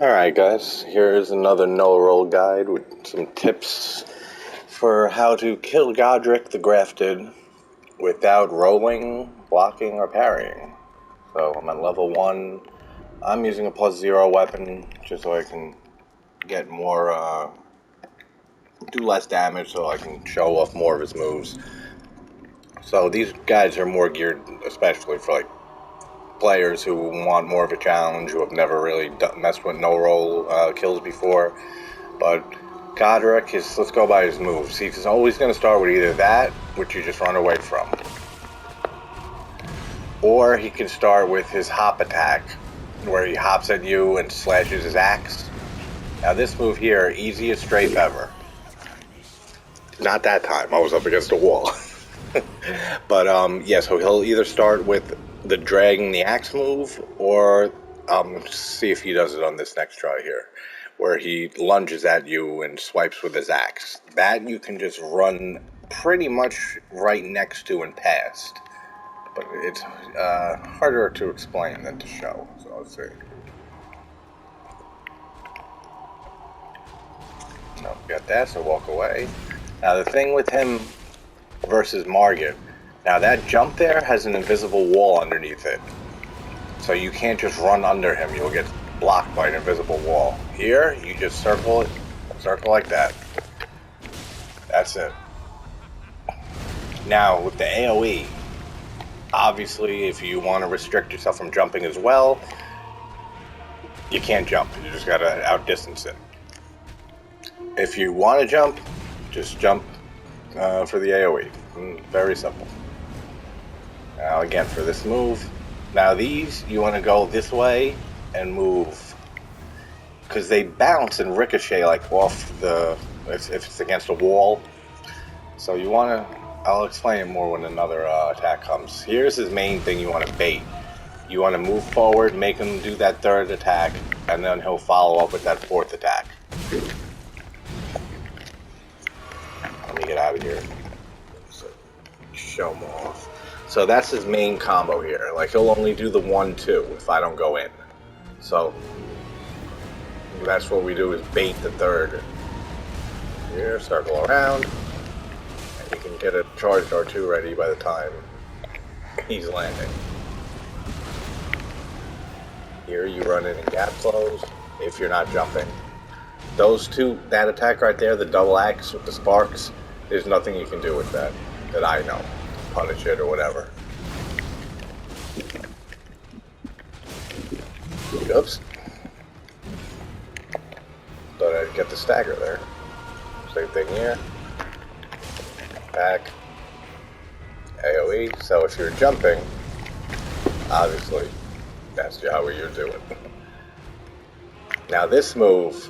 Alright guys, here's another no-roll guide with some tips for how to kill Godrick the Grafted without rolling, blocking, or parrying. So I'm at level 1. I'm using a +0 weapon just so I can get more, do less damage so I can show off more of his moves. So these guides are more geared especially for like players who want more of a challenge, who have never really messed with no-roll kills before. But Godrick is, let's go by his moves. He's always going to start with either that, which you just run away from, or he can start with his hop attack, where he hops at you and slashes his axe. Now this move here, easiest strafe ever. Not that time, I was up against a wall. But yeah, so he'll either start with the dragging the axe move, or see if he does it on this next try here, where he lunges at you and swipes with his axe. That you can just run pretty much right next to and past, but it's harder to explain than to show. So let's see. No, got that, so walk away. Now the thing with him versus Margit, now that jump there has an invisible wall underneath it, so you can't just run under him, you'll get blocked by an invisible wall. Here, you just circle it, circle like that. That's it. Now with the AoE, obviously if you want to restrict yourself from jumping as well, you can't jump, you just gotta outdistance it. If you want to jump, just jump for the AoE. Very simple. Now again, for this move, now these, you want to go this way and move, because they bounce and ricochet like off the, if it's against a wall. So you want to, I'll explain it more when another attack comes. Here's his main thing you want to bait. You want to move forward, make him do that third attack, and then he'll follow up with that fourth attack. Let me get out of here. So, show him off. So that's his main combo here. Like, he'll only do the 1-2 if I don't go in. So that's what we do, is bait the third. Here, circle around, and you can get a charged R2 ready by the time he's landing. Here you run in and gap close if you're not jumping. Those two, that attack right there, the double axe with the sparks, there's nothing you can do with that I know. Punish it or whatever. Oops. Thought I'd get the stagger there. Same thing here. Back. AoE. So if you're jumping, obviously, that's how you're doing. Now this move,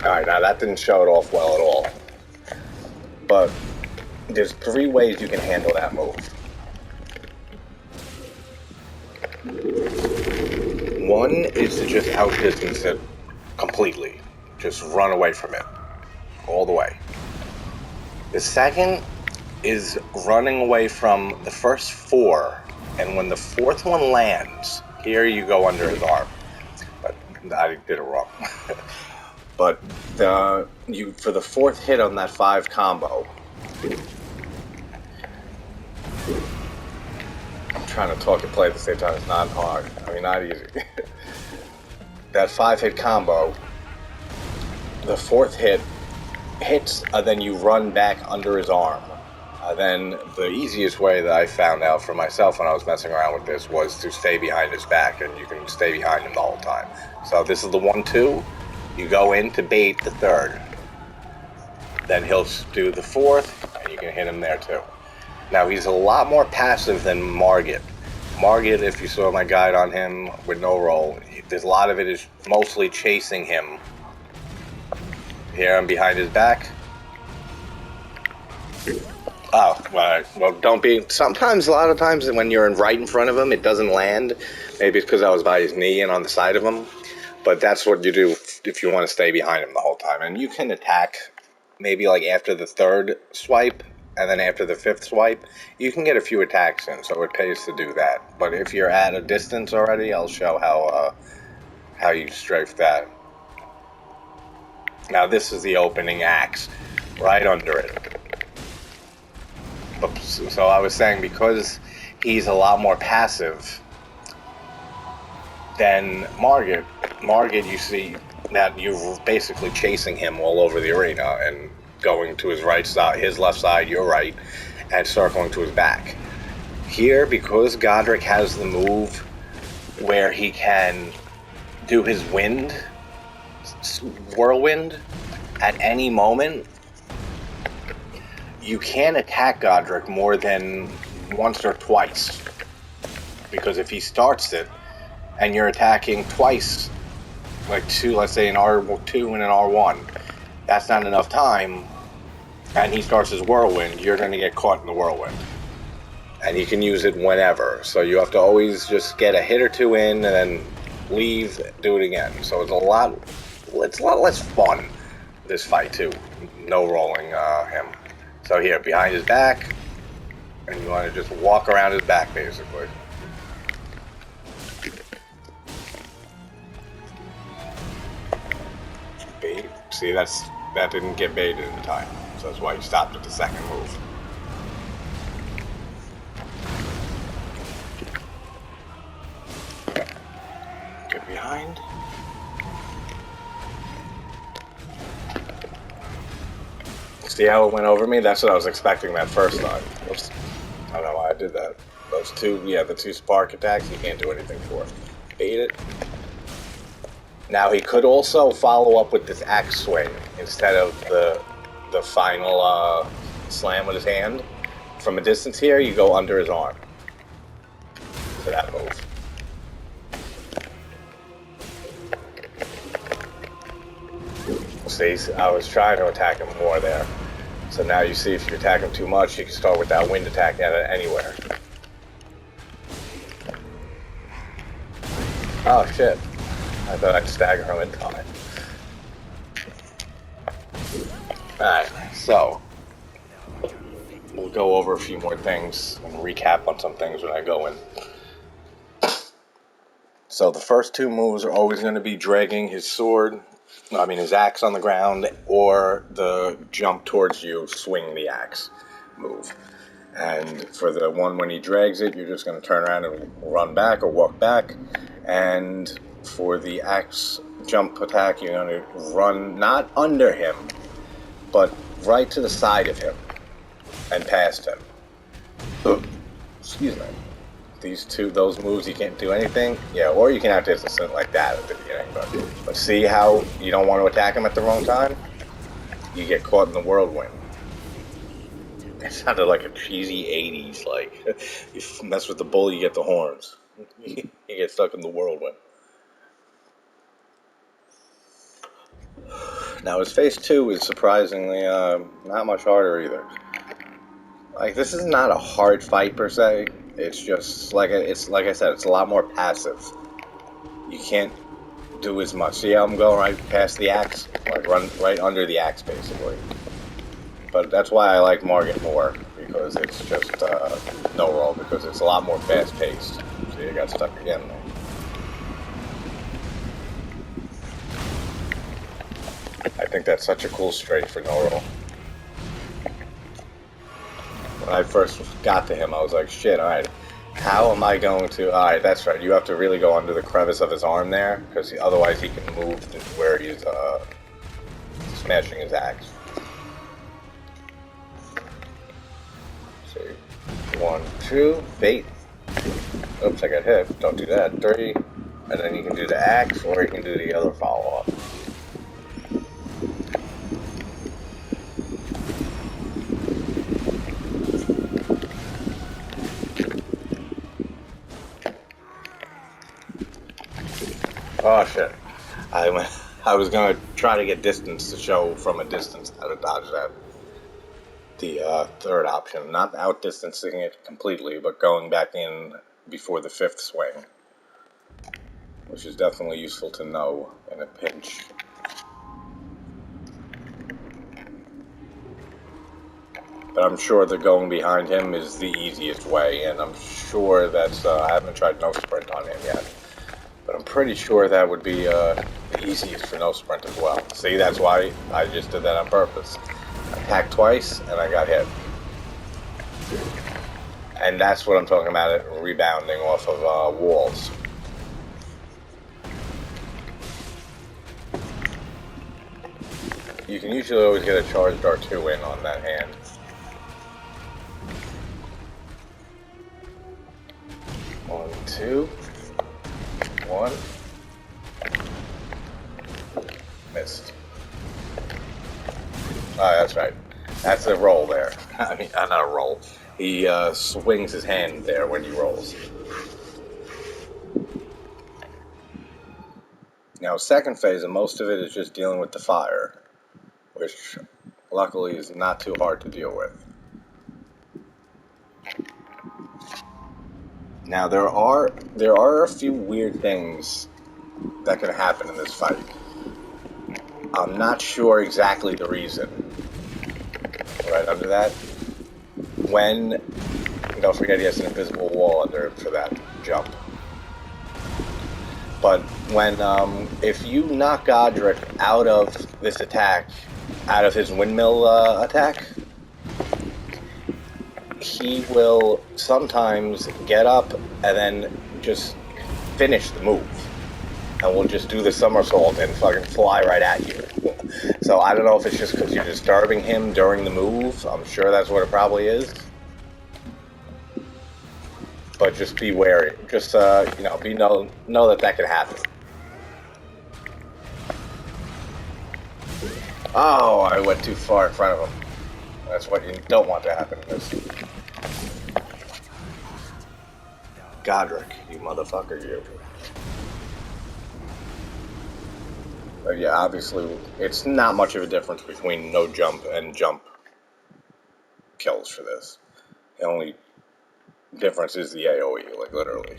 alright, now that didn't show it off well at all. But there's 3 ways you can handle that move. One is to just outdistance it completely. Just run away from it. All the way. The second is running away from the first 4, and when the 4th one lands, here you go under his arm. But I did it wrong. But for the 4th hit on that 5 combo, I'm trying to talk and play at the same time. It's not hard. I mean, not easy. That 5-hit combo, the 4th hit hits, then you run back under his arm. Then the easiest way that I found out for myself when I was messing around with this was to stay behind his back, and you can stay behind him the whole time. So this is the 1-2. You go in to bait the 3rd. Then he'll do the 4th, and you can hit him there too. Now he's a lot more passive than Margit. Margit, if you saw my guide on him with no roll, there's a lot of it is mostly chasing him. Here I'm behind his back. Oh, well, don't be... Sometimes, a lot of times, when you're right in front of him, it doesn't land. Maybe it's because I was by his knee and on the side of him. But that's what you do if you want to stay behind him the whole time. And you can attack maybe like after the 3rd swipe, and then after the 5th swipe, you can get a few attacks in, so it pays to do that. But if you're at a distance already, I'll show how you strafe that. Now this is the opening axe, right under it. So I was saying, because he's a lot more passive than Margit, you see that you're basically chasing him all over the arena and going to his right side, his left side, your right, and circling to his back. Here, because Godrick has the move where he can do his whirlwind at any moment, you can't attack Godrick more than once or twice. Because if he starts it, and you're attacking twice, like two, let's say an R2 and an R1, that's not enough time, and he starts his whirlwind, you're going to get caught in the whirlwind. And he can use it whenever, so you have to always just get a hit or two in, and then leave, do it again. So it's a lot less fun, this fight too, no rolling him. So here, behind his back, and you want to just walk around his back, basically. Bait. See, that didn't get baited in time, so that's why he stopped at the second move. Get behind. See how it went over me? That's what I was expecting that first time. Oops. I don't know why I did that. Those two, yeah, the two spark attacks, you can't do anything for. Bait it. Now he could also follow up with this axe swing instead of the final slam with his hand. From a distance here, you go under his arm for that move. See, I was trying to attack him more there. So now you see, if you attack him too much, you can start with that wind attack at it anywhere. Oh shit. I thought I'd stagger him in time. Alright, so we'll go over a few more things and recap on some things when I go in. So the first two moves are always going to be dragging his his axe on the ground, or the jump towards you, swing the axe move. And for the one when he drags it, you're just going to turn around and run back or walk back. And for the axe jump attack, you're going to run not under him, but right to the side of him and past him. Excuse me. Those moves, you can't do anything. Yeah, or you can have distance like that at the beginning. But see how you don't want to attack him at the wrong time? You get caught in the whirlwind. It sounded like a cheesy 80s, like, you mess with the bull, you get the horns. You get stuck in the whirlwind. Now his phase 2 is surprisingly not much harder either. Like, this is not a hard fight per se. It's just like I said, it's a lot more passive. You can't do as much. See how I'm going right past the axe? Like, run right under the axe, basically. But that's why I like Margit more, because it's just no roll, because it's a lot more fast-paced. See, I got stuck again there. I think that's such a cool strafe for no roll. When I first got to him, I was like, shit, alright, how am I going to... Alright, that's right, you have to really go under the crevice of his arm there, because otherwise he can move to where he's smashing his axe. See, 1, 2, bait. Oops, I got hit. Don't do that. 3, and then you can do the axe, or you can do the other follow-up. Oh shit. I was going to try to get distance to show from a distance how to dodge that. The third option. Not outdistancing it completely, but going back in before the 5th swing. Which is definitely useful to know in a pinch. But I'm sure that going behind him is the easiest way, and I'm sure that's, I haven't tried no sprint on him yet. But I'm pretty sure that would be the easiest for no sprint as well. See, that's why I just did that on purpose. I attacked twice, and I got hit. And that's what I'm talking about, rebounding off of walls. You can usually always get a charged R2 in on that hand. One, two. One. Missed. Oh, that's right. That's a roll there. I mean, not a roll. He swings his hand there when he rolls. Now, second phase, and most of it is just dealing with the fire, which luckily is not too hard to deal with. Now, there are a few weird things that can happen in this fight. I'm not sure exactly the reason. Right under that. Don't forget he has an invisible wall under it for that jump. But if you knock Godrick out of this attack, out of his windmill attack, he will sometimes get up and then just finish the move. And will just do the somersault and fucking fly right at you. So I don't know if it's just because you're disturbing him during the move. I'm sure that's what it probably is. But just be wary. Just, know that can happen. Oh, I went too far in front of him. That's what you don't want to happen in this. Godrick, you motherfucker, you. But yeah, obviously, it's not much of a difference between no jump and jump kills for this. The only difference is the AoE, like literally.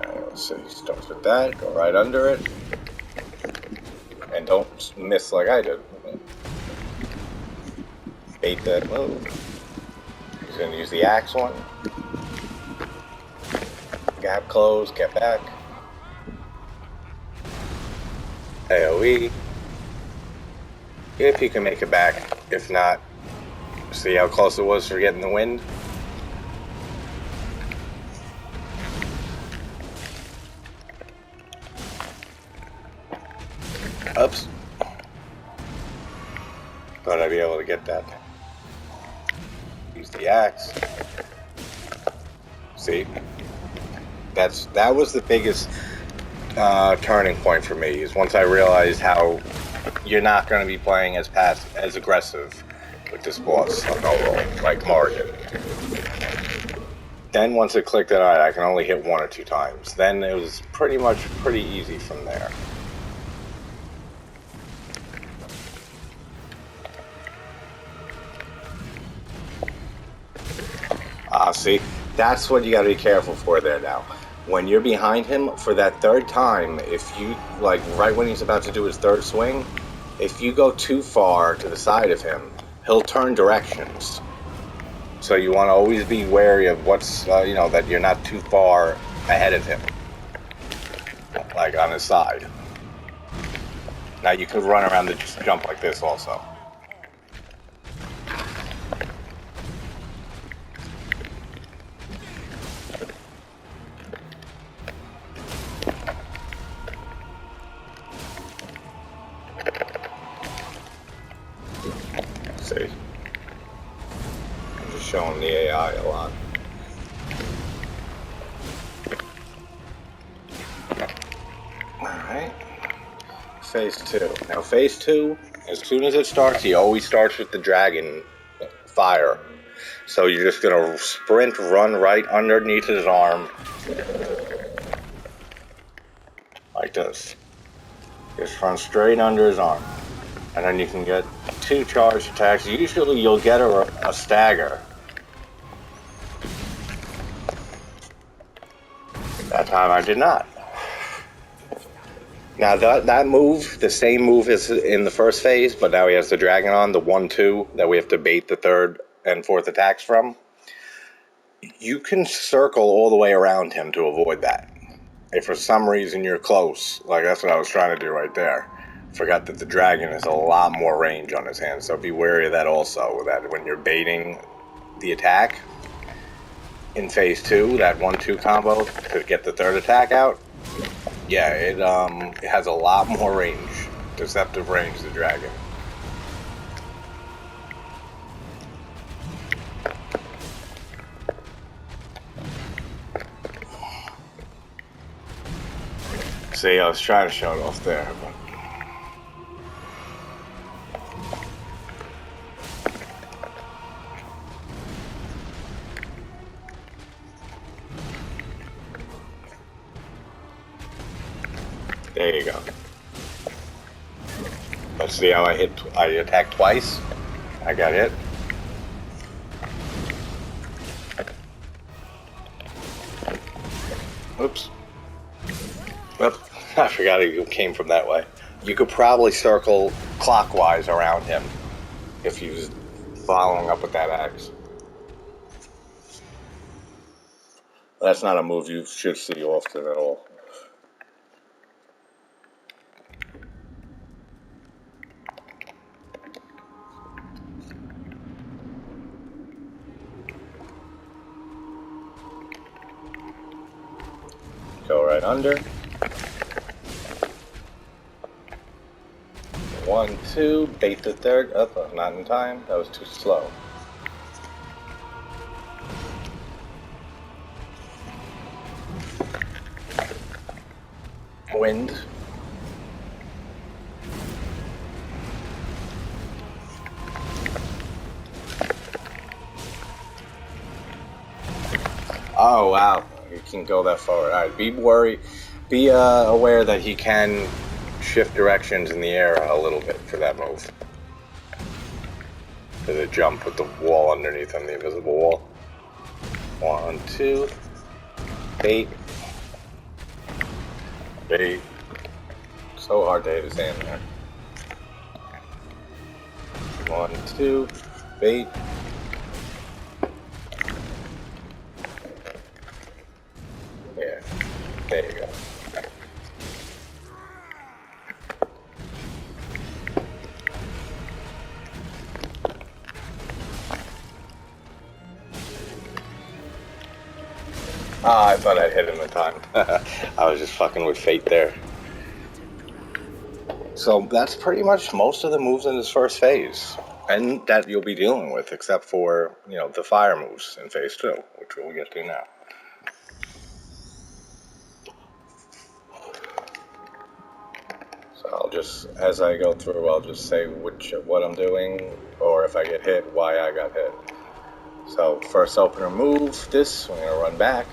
Let's see, starts with that, go right under it. And don't miss like I did. Bait that move. He's going to use the axe one. Gap close, get back. AoE. If he can make it back. If not, see how close it was for getting the wind? Oops. Thought I'd be able to get that. Use the axe. See? That was the biggest turning point for me, is once I realized how you're not going to be playing as aggressive with this boss on no roll, like Morgan. Then once it clicked that, alright, I can only hit one or two times. Then it was pretty easy from there. See, that's what you gotta be careful for there now. When you're behind him for that third time, if you, like, right when he's about to do his third swing, if you go too far to the side of him, he'll turn directions. So you want to always be wary of what's, that you're not too far ahead of him. Like on his side. Now you could run around and just jump like this also. See? I'm just showing the AI a lot. Alright. Phase 2. Now phase 2, as soon as it starts, he always starts with the dragon fire. So you're just gonna sprint, run right underneath his arm. Like this. Just run straight under his arm. And then you can get 2 charged attacks. Usually you'll get a stagger. That time I did not. Now that move, the same move as in the first phase, but now he has the dragon on, the 1-2 that we have to bait the third and fourth attacks from. You can circle all the way around him to avoid that. If for some reason you're close, like that's what I was trying to do right there. Forgot that the dragon has a lot more range on his hand, so be wary of that also, that when you're baiting the attack in phase 2, that 1-2 combo to get the third attack out, yeah, it has a lot more range, deceptive range, the dragon. See, I was trying to show it off there, but... There you go. Let's see how I attacked twice. I got hit. Oops. Well, I forgot it came from that way. You could probably circle clockwise around him if he was following up with that axe. That's not a move you should see often at all. Go right under. 1-2, bait the third. Oh, not in time. That was too slow. Wind. Oh wow, you can go that forward. All right, be aware that he can shift directions in the air a little bit for that move. For the jump with the wall underneath him, the invisible wall. 1-2, bait. Bait. So hard to hit his hand there. 1-2, bait. Yeah, there you go. Ah, I thought I'd hit him in time. I was just fucking with fate there. So that's pretty much most of the moves in this first phase. And that you'll be dealing with, except for, the fire moves in phase 2, which we'll get to now. So I'll just, as I go through, I'll just say what I'm doing, or if I get hit, why I got hit. So first opener move, this, we're going to run back,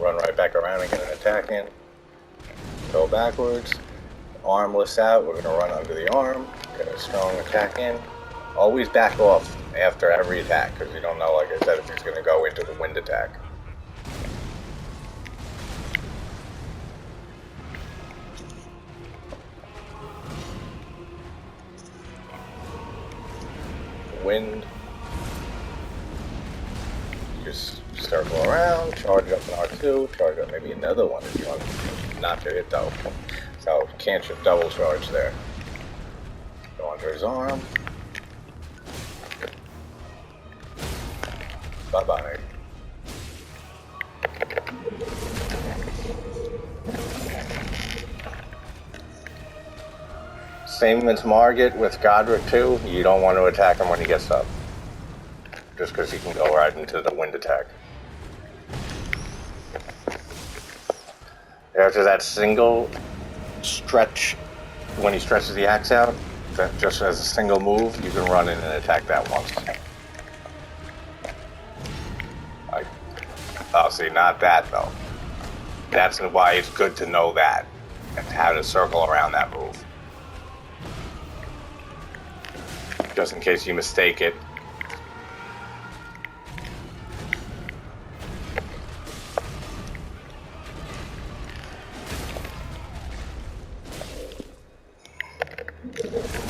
run right back around and get an attack in. Go backwards, armless out, we're going to run under the arm, get a strong attack in. Always back off after every attack, because you don't know, like I said, if he's going to go into the wind attack. Wind. Just circle around, charge up an R2, charge up maybe another one if you want not to hit though. So can't double charge there. Go under his arm. Bye-bye. Same as Margit with Godrick too, you don't want to attack him when he gets up. Just because he can go right into the wind attack. After that single stretch, when he stretches the axe out, that just as a single move, you can run in and attack that once. Oh, see, not that though. That's why it's good to know that, and how to circle around that move. Just in case you mistake it.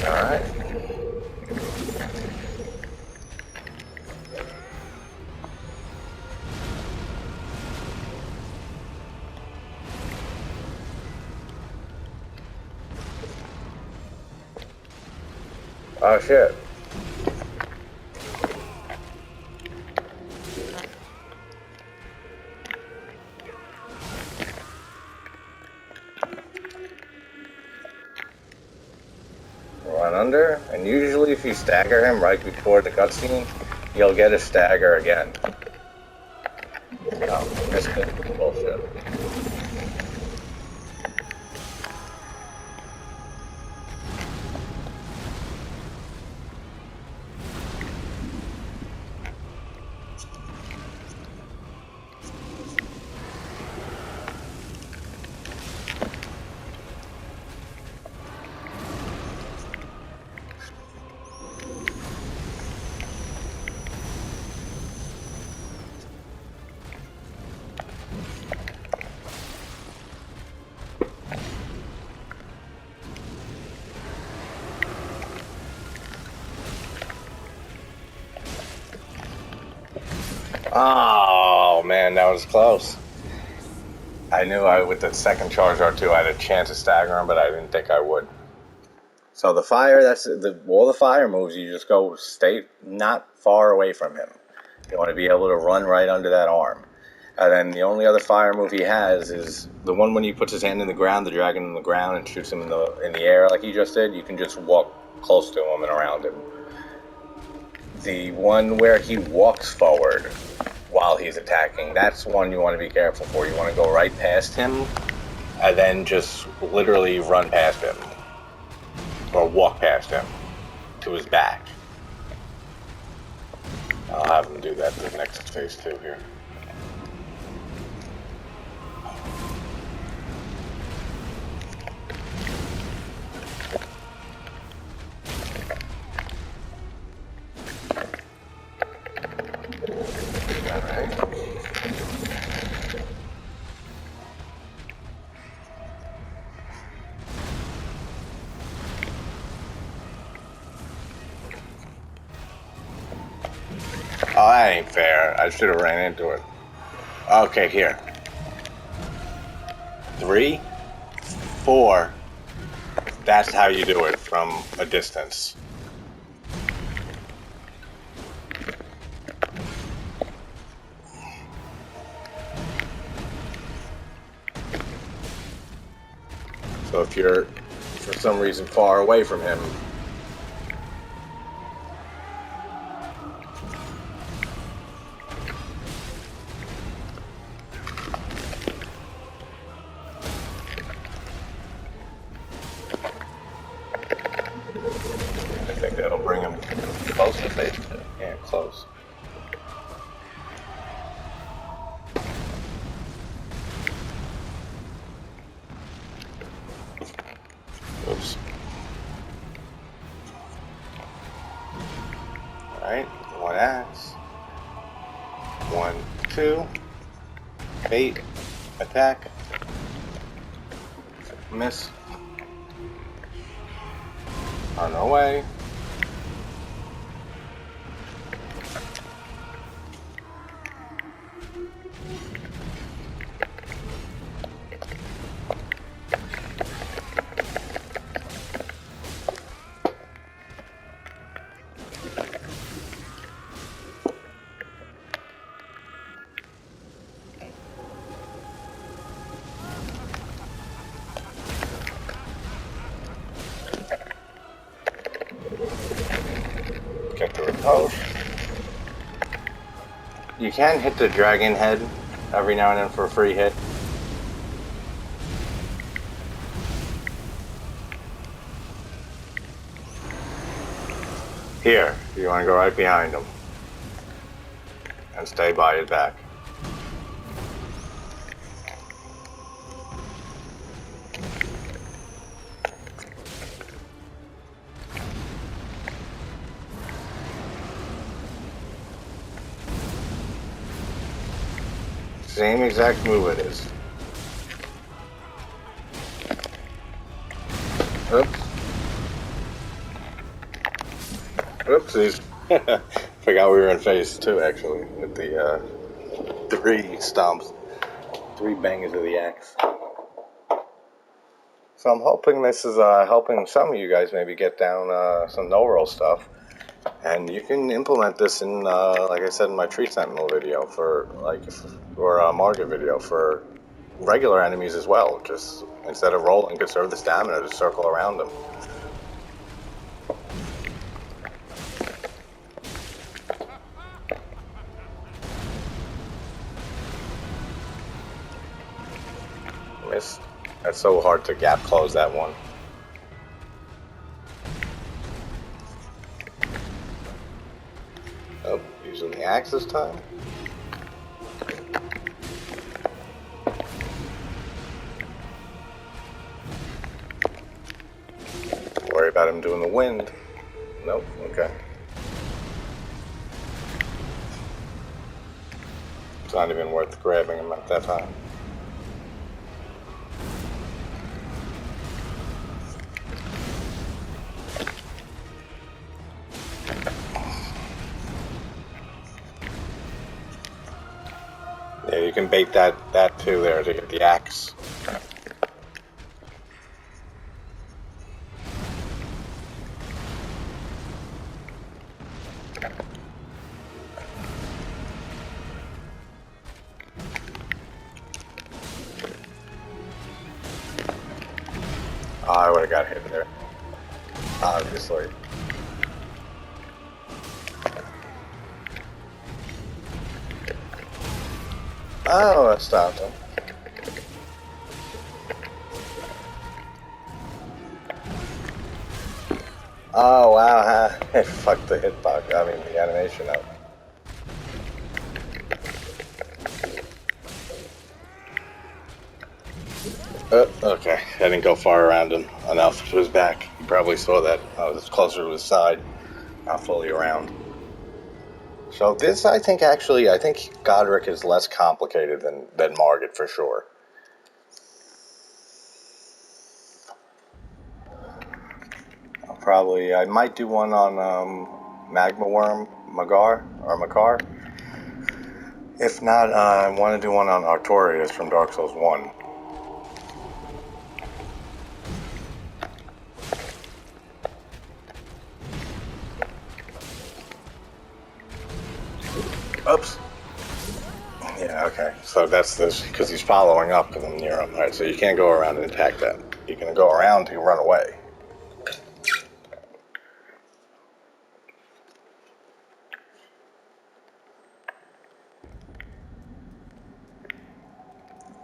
Alright. Oh shit. Run under, and usually if you stagger him right before the cutscene, you'll get a stagger again. Oh, missed it. Bullshit. Oh man, that was close. I knew with the second charge R2 I had a chance of staggering, but I didn't think I would. So the fire, all the fire moves, you just stay not far away from him. You want to be able to run right under that arm. And then the only other fire move he has is the one when he puts his hand in the ground, the dragon in the ground, and shoots him in the air like he just did. You can just walk close to him and around him. The one where he walks forward while he's attacking, that's one you want to be careful for. You want to go right past him and then just literally run past him or walk past him to his back. I'll have him do that the next phase 2 here. Oh, that ain't fair. I should have ran into it. Okay, here. 3, 4. That's how you do it from a distance. So if you're, for some reason, far away from him, I think that'll bring him close to phase 2. Yeah, close. Oops. Alright, 1 axe. 1, 2. Bait. Attack. Miss. On our way. Get to a post. You can hit the dragon head every now and then for a free hit. Here, you want to go right behind him and stay by his back. Same exact move it is. Oops. Oopsies. Forgot we were in phase 2, actually, with the 3 stomps. 3 bangers of the axe. So I'm hoping this is helping some of you guys maybe get down some no-roll stuff. And you can implement this in, like I said in my Tree Sentinel video, or a Margit video, for regular enemies as well. Just, instead of rolling, conserve the stamina to circle around them. Missed. That's so hard to gap close that one. Oh, using the axe this time. Worry about him doing the wind. Nope, okay. It's not even worth grabbing him at that time. Yeah, you can bait that too there to get the axe. Oh, I would have got hit there. Obviously. Oh, that stopped him. Oh, wow. It fucked the hitbox. I mean, the animation up. Okay. I didn't go far around him enough to his back. You probably saw that. I was closer to his side, not fully around. So this, I think Godrick is less complicated than Margit for sure. I might do one on Magma Worm, Makar. If not, I want to do one on Artorias from Dark Souls 1. Oops. Yeah, okay. So that's this, because he's following up and near him. Alright, so you can't go around and attack that. You can go around to run away.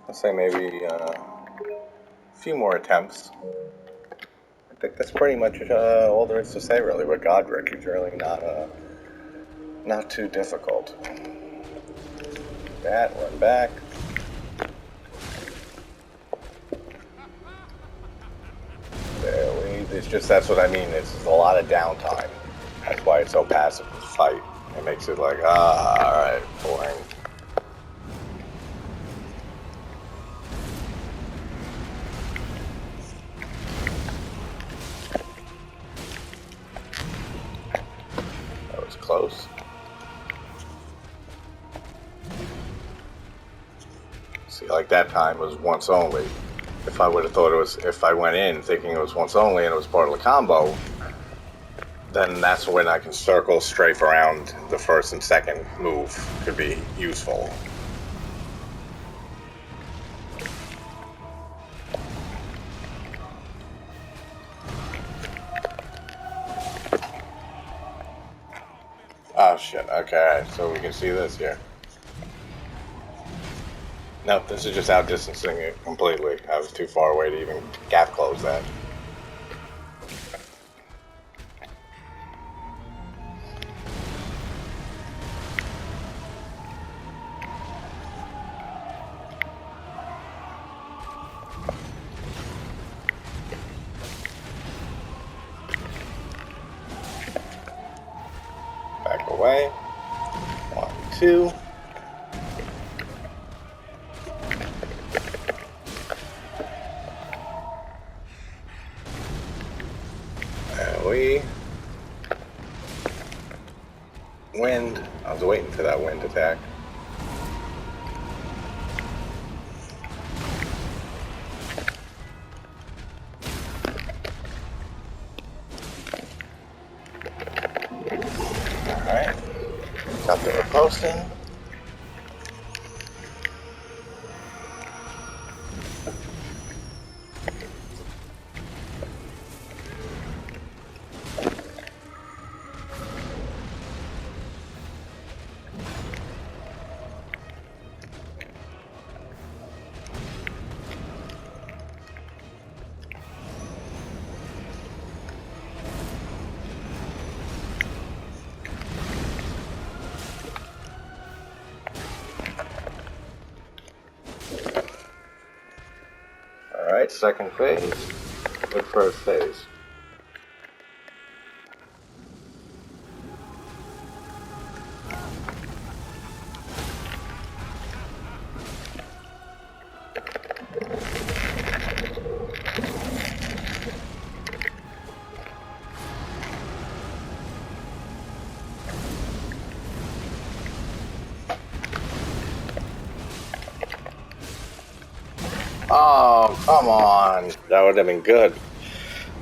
I'll say maybe a few more attempts. I think that's pretty much all there is to say, really, with Godrick. He's really not too difficult. That, run back. That's what I mean. It's a lot of downtime. That's why it's so passive to fight. It makes it like, alright, boring. That was close. See, like that time was once only. If I would have thought if I went in thinking it was once only and it was part of the combo, then that's when I can circle, strafe around the first and second move. Could be useful. Oh shit, okay, so we can see this here. Nope, this is just outdistancing it completely. I was too far away to even gap close that. Back away. 1, 2. Wind. I was waiting for that wind attack. Alright. Got the riposting. Alright, second phase. Good first phase. Oh, come on. That would have been good.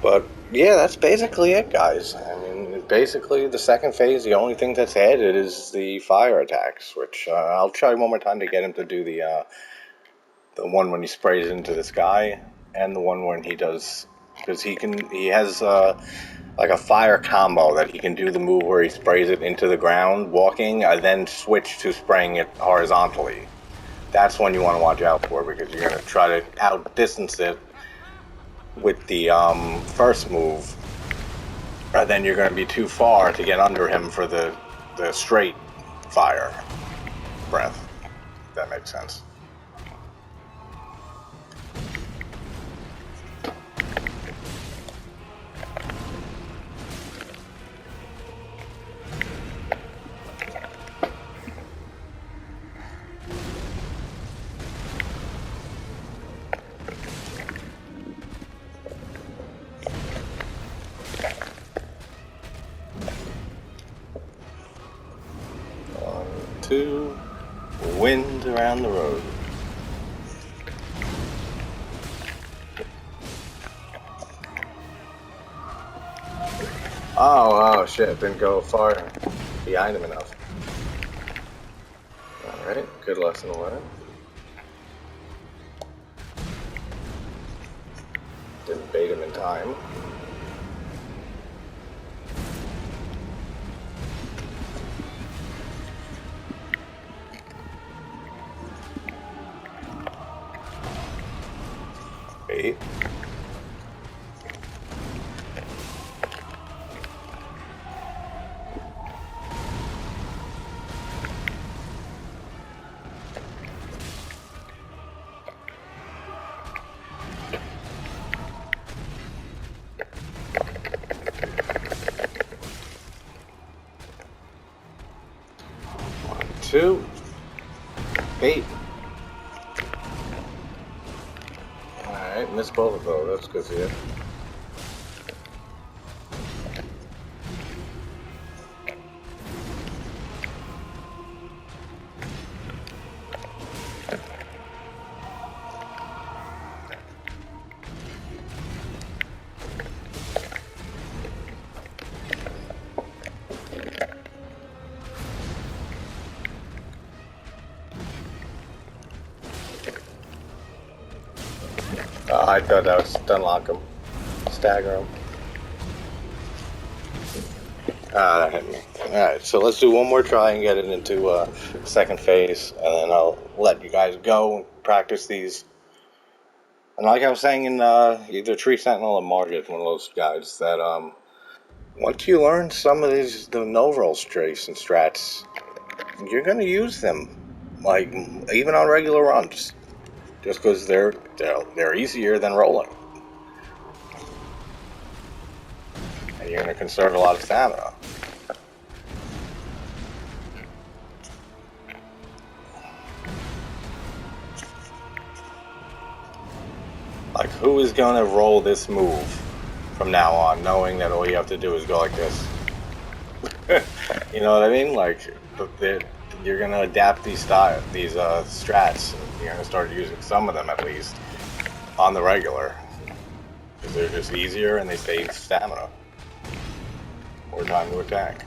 But, yeah, that's basically it, guys. I mean, basically, the second phase, the only thing that's added is the fire attacks, which I'll try one more time to get him to do the one when he sprays into the sky, and the one when he does... Because he has, like a fire combo that he can do the move where he sprays it into the ground, walking, and then switch to spraying it horizontally. That's when you want to watch out for, because you're going to try to outdistance it with the first move, and then you're going to be too far to get under him for the straight fire breath. If that makes sense. Wind around the road. Oh shit, didn't go far behind him enough. Alright, good lesson learned. Didn't bait him in time. Bait. Two, bait. Alright, missed both of those. That's good to see. I thought that was to unlock him. Stagger him. That hit me. Alright, so let's do one more try and get it into second phase, and then I'll let you guys go and practice these. And like I was saying in either Tree Sentinel or Margit, one of those guides, that once you learn some of these, the no-roll strafes and strats, you're going to use them, like, even on regular runs. Just because they're easier than rolling. And you're going to conserve a lot of stamina. Like, who is going to roll this move from now on, knowing that all you have to do is go like this? You know what I mean? Like, you're gonna adapt these strats. You're gonna start using some of them at least on the regular, because they're just easier and they save stamina or time to attack.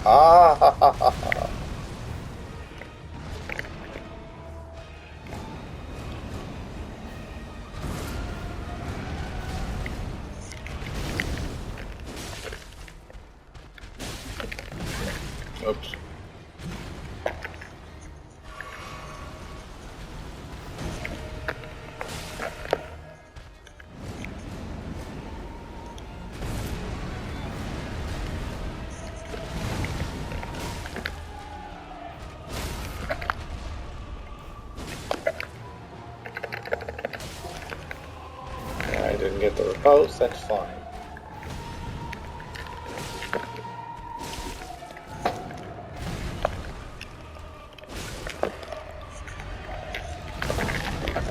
Ah! Oops. I didn't get the repose, that's fine.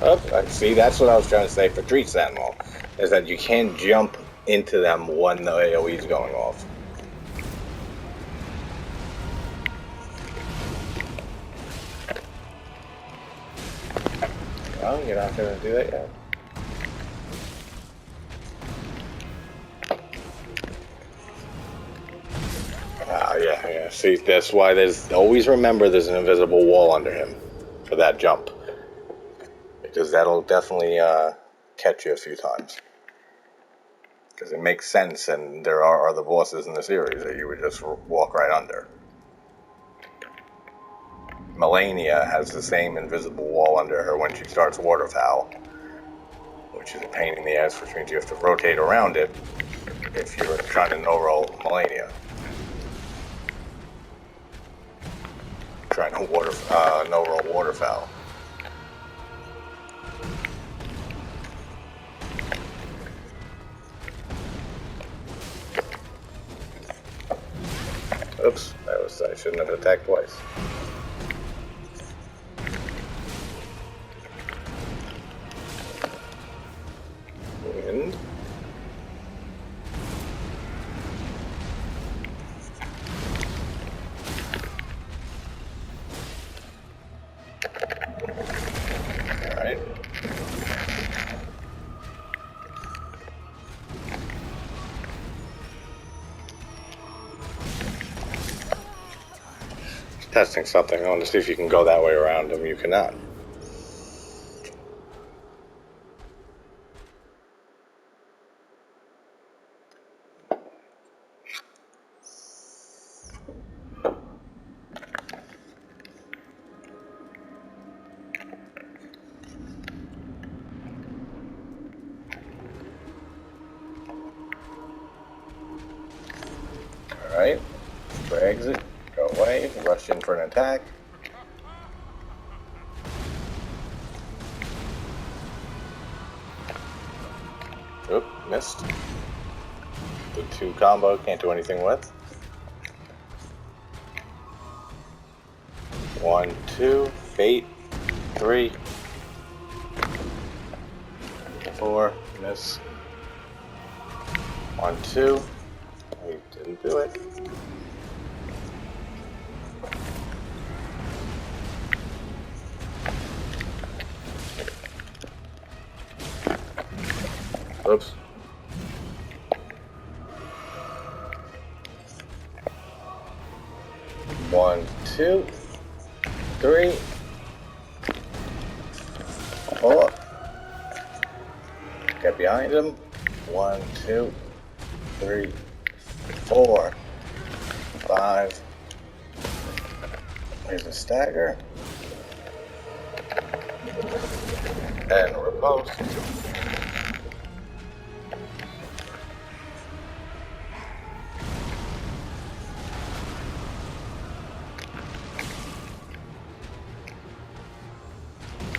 Oh, see, that's what I was trying to say for Treats Animal, is that you can't jump into them when the AoE is going off. Oh, you're not going to do that yet? Yeah. See, that's why always remember there's an invisible wall under him for that jump. Because that'll definitely catch you a few times. Because it makes sense, and there are other bosses in the series that you would just walk right under. Melania has the same invisible wall under her when she starts Waterfowl, which is a pain in the ass, which means you have to rotate around it if you're trying to no-roll Melania. Trying to no-roll Waterfowl. Oops, I shouldn't have attacked twice. Wind. Alright. Testing something. I want to see if you can go that way around him. You cannot. Alright. For exit, go away, rush in for an attack. Oop, missed. The 2 combo, can't do anything with. 1, 2, bait, 3, 4, miss. 1, 2. I didn't do it. Oops. One, 2, 3, 4. Get behind him. 1, 2, 3, 4, 5. There's a stagger. And repose.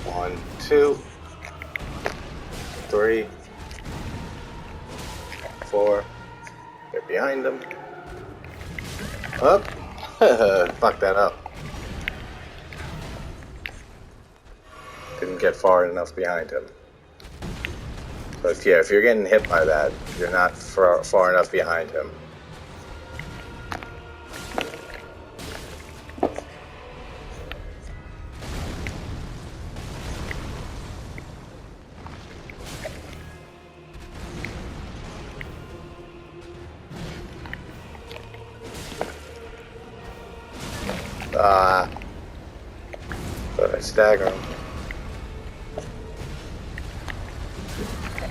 One, 2, 3, 4. Get behind him. Up. Fuck that up. Didn't get far enough behind him. But yeah, if you're getting hit by that, you're not far enough behind him. But I stagger him.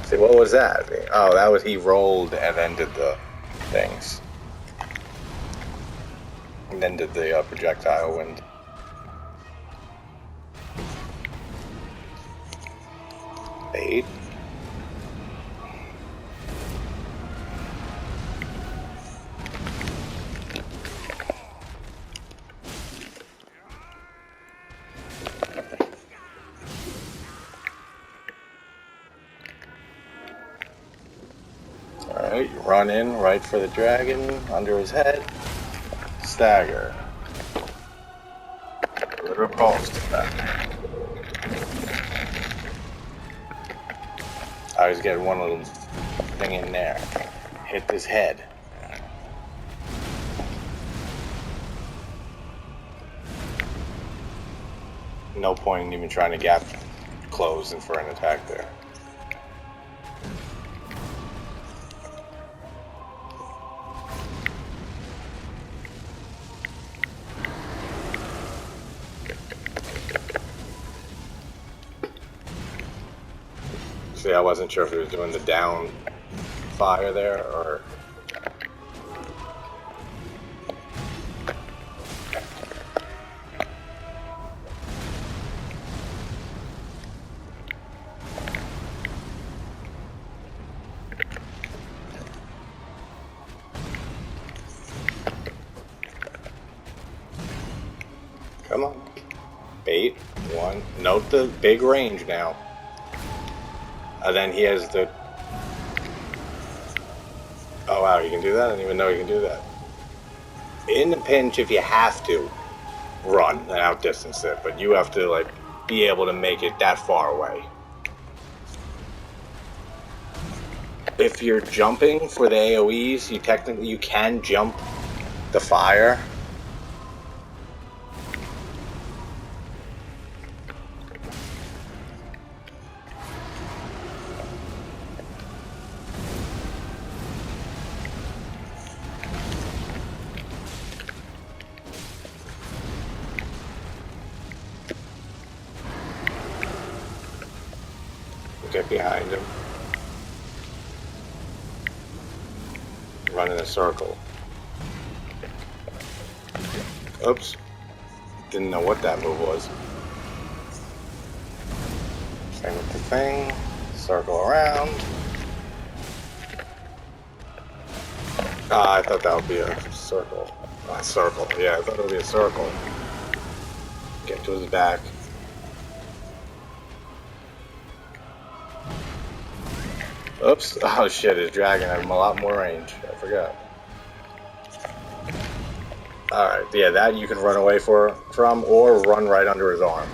See, what was that? Oh, that was he rolled and then did the things. And then did the projectile wind. Bait. Alright, run in, right for the dragon, under his head, stagger. Repulsed that. I was getting one little thing in there. Hit his head. No point in even trying to gap close in for an attack there. See, I wasn't sure if he was doing the down fire there or... Come on. Bait. One. Note the big range now. And then he has the... Oh wow, you can do that? I didn't even know you can do that. In the pinch, if you have to, run and outdistance it. But you have to, like, be able to make it that far away. If you're jumping for the AoEs, you can jump the fire. Get behind him. Run in a circle. Oops. Didn't know what that move was. Same with the thing. Circle around. I thought that would be a circle. Circle. Yeah, I thought it would be a circle. Get to his back. Oops. Oh shit, his dragon had a lot more range. I forgot. Alright, yeah, that you can run away from or run right under his arm.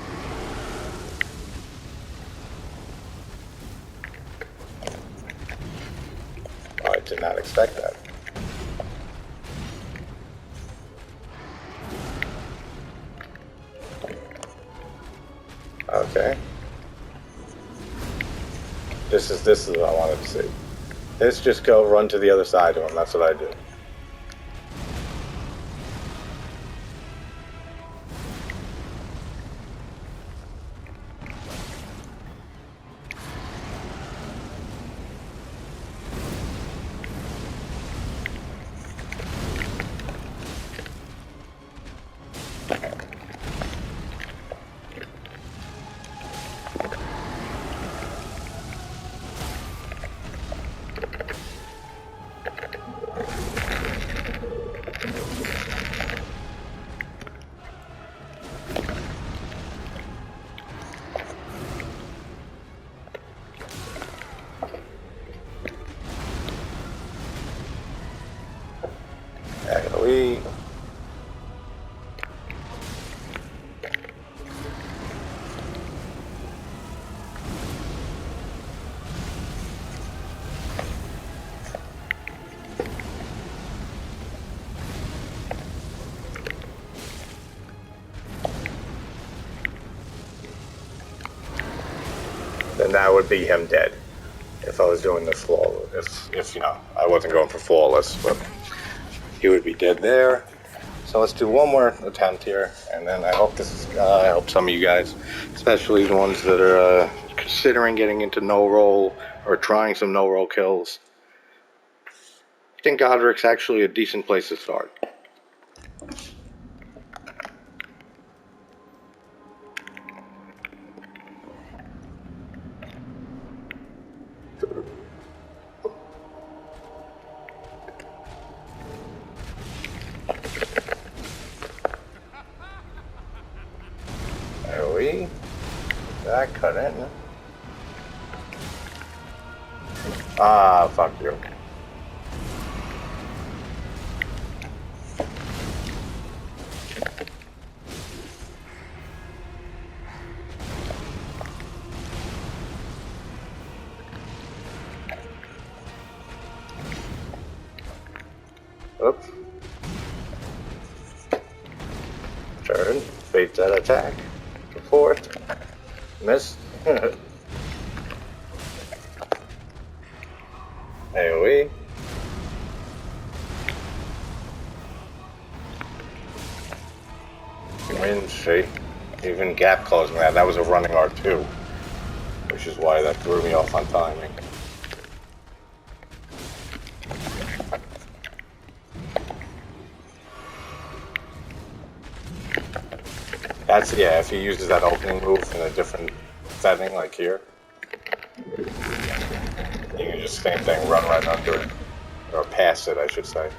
Oh, I did not expect that. Okay. This is what I wanted to see. Let's just go run to the other side of him. That's what I do. We then that would be him dead. If I was doing this flawless, if you know, I wasn't going for flawless, but he would be dead there. So let's do one more attempt here, and then I hope this is, I hope some of you guys, especially the ones that are considering getting into no roll or trying some no roll kills, I think Godrick's actually a decent place to start. There we. That cut in. Ah, fuck you. Oops. Turn. Bait that attack. Fourth. Miss. AoE. Win, see? Even gap closing that. That was a running R2. Which is why that threw me off on timing. That's, yeah, if he uses that opening move in a different setting, like here, you can just, same thing, run right under it. Or past it, I should say.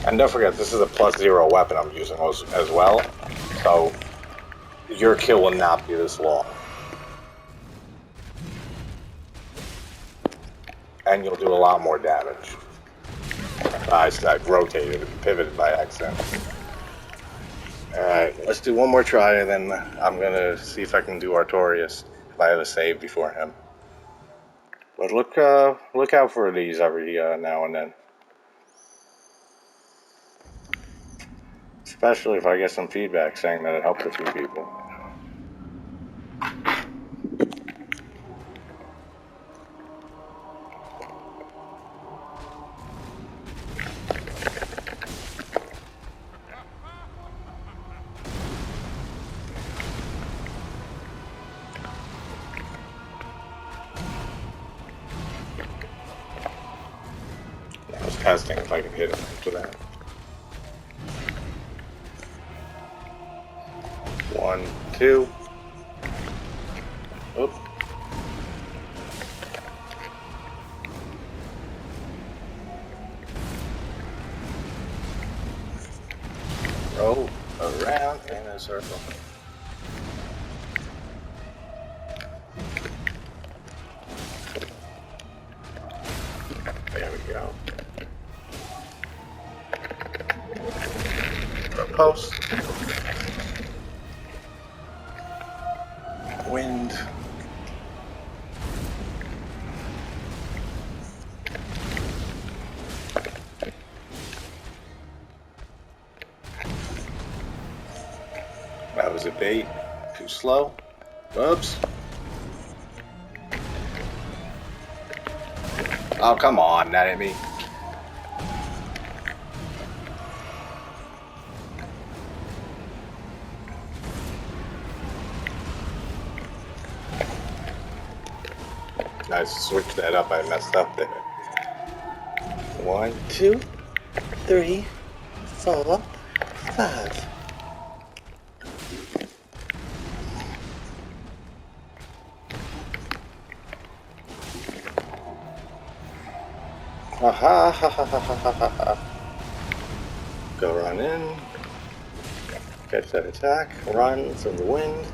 And don't forget, this is a +0 weapon I'm using as well, so your kill will not be this long. And you'll do a lot more damage. I rotated, pivoted by accident. Alright, let's do one more try, and then I'm gonna see if I can do Artorias, if I have a save before him. But look out for these every now and then. Especially if I get some feedback saying that it helped a few people. I was testing if I could hit him after that. 1, 2. Oop. Roll around in a circle. There we go. Post. Wind. That was a bait. Too slow. Oops. Oh, come on, that hit me. I switched that up, I messed up there. 1, 2, 3, 4, 5. Ha ha ha ha ha ha ha ha. Go run in. Catch that attack. Run from the wind.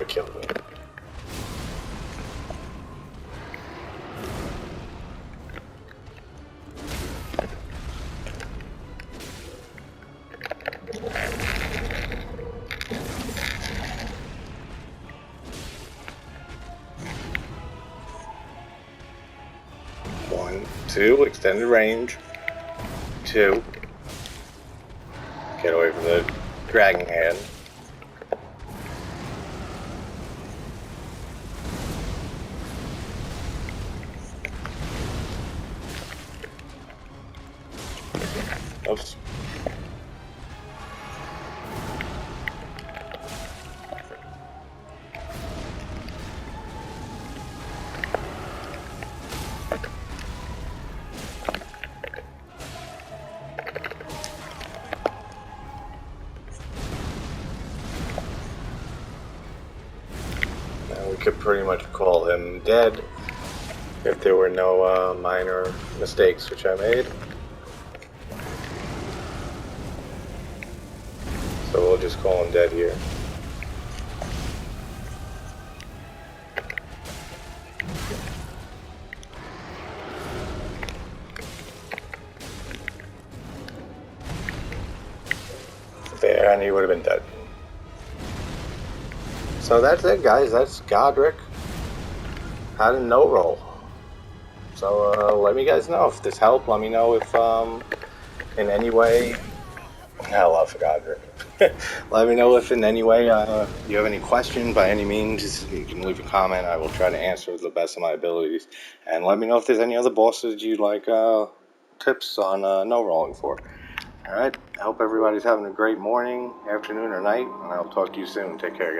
killed me. One, two, extended range. Two. Get away from the dragon hand. Oops. Now we could pretty much call him dead if there were no minor mistakes which I made. So we'll just call him dead here. There, and he would have been dead. So that's it, guys. That's Godrick. Had a no roll. So let me guys know if this helped. Let me know if in any way. I love Godrick. Let me know if in any way you have any questions. By any means, you can leave a comment. I will try to answer to the best of my abilities. And let me know if there's any other bosses you'd like tips on no rolling for. Alright, I hope everybody's having a great morning, afternoon, or night, and I'll talk to you soon. Take care, guys.